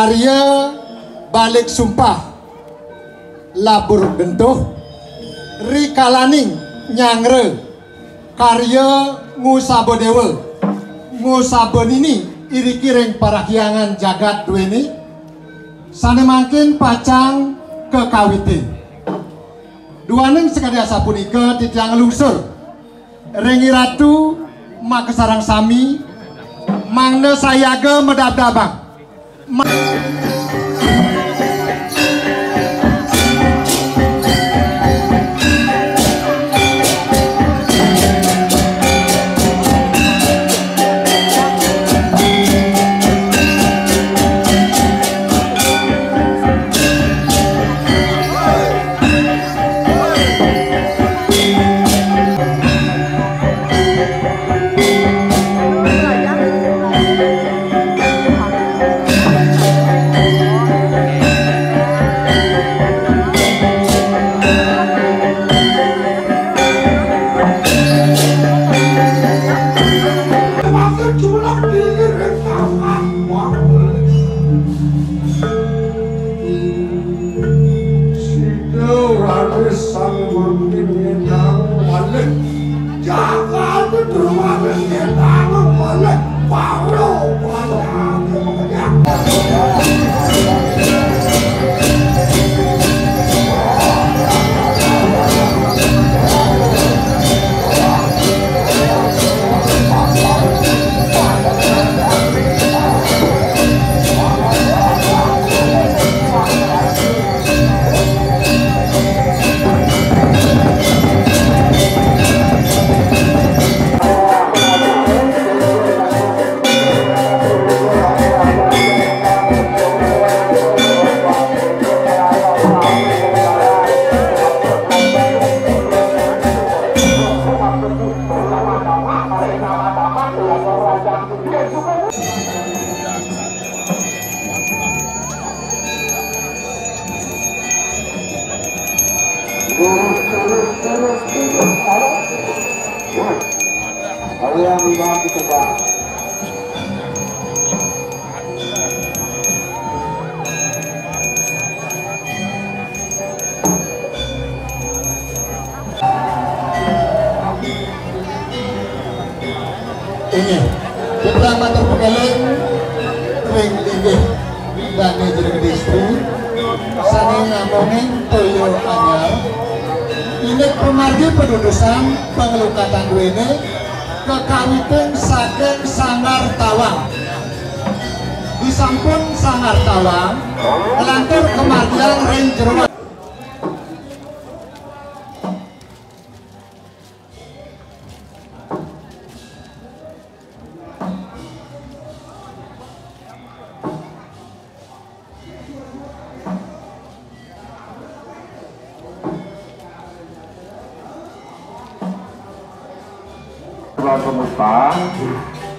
karya balik sumpah labur gentuh rikalaning nyangre karya ngusabodewe ngusabonini iri kiring para hiangan jagat duweni sane mangkin pacang kekawiti duaning sekadya sapunika titiang lungsur rengi ratu makesarang sami mangna sayaga medab-dabang ini putra matur pekeleng ring inggih dane jeneng distri sane namung toyo anyar ini pemargi pendudusan pengelukatan duwene kekawitan saking Sangar Tawang disampun Sangar Tawang ngelantur kemargian ring jero penumpang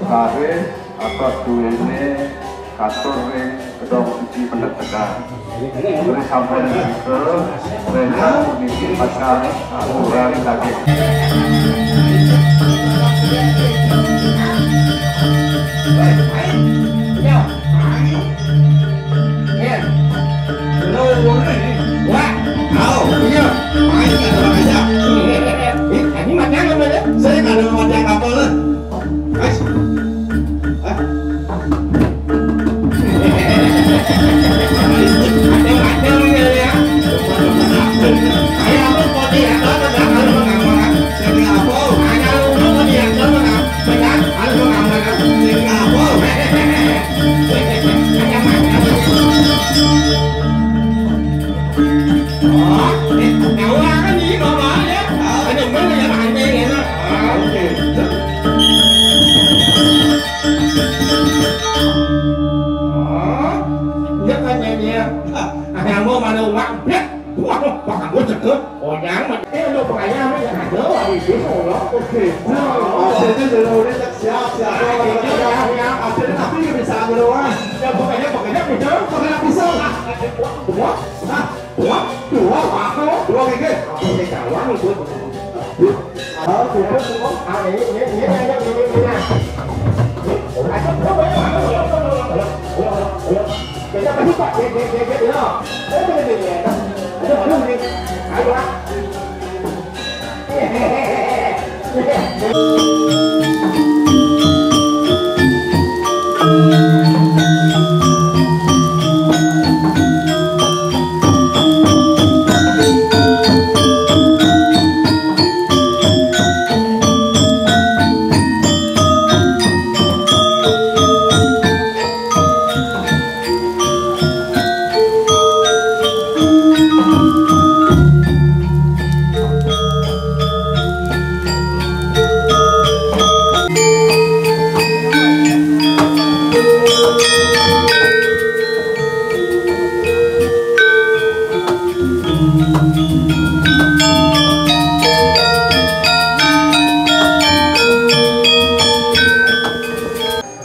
kare atau duwene katur ring kedong siji pendetekan beri sampai ke rena puniki pasal aturan daging saya nggak ada mati yang kapal lah, guys.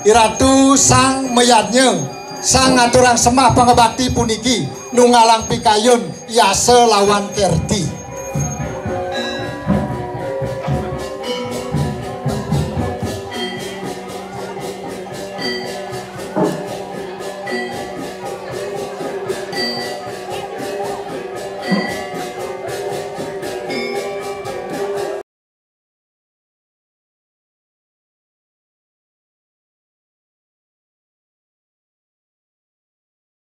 Iratu sang meyadnya sang aturang semah pangebakti puniki nungalang pikayun yase lawan kerti.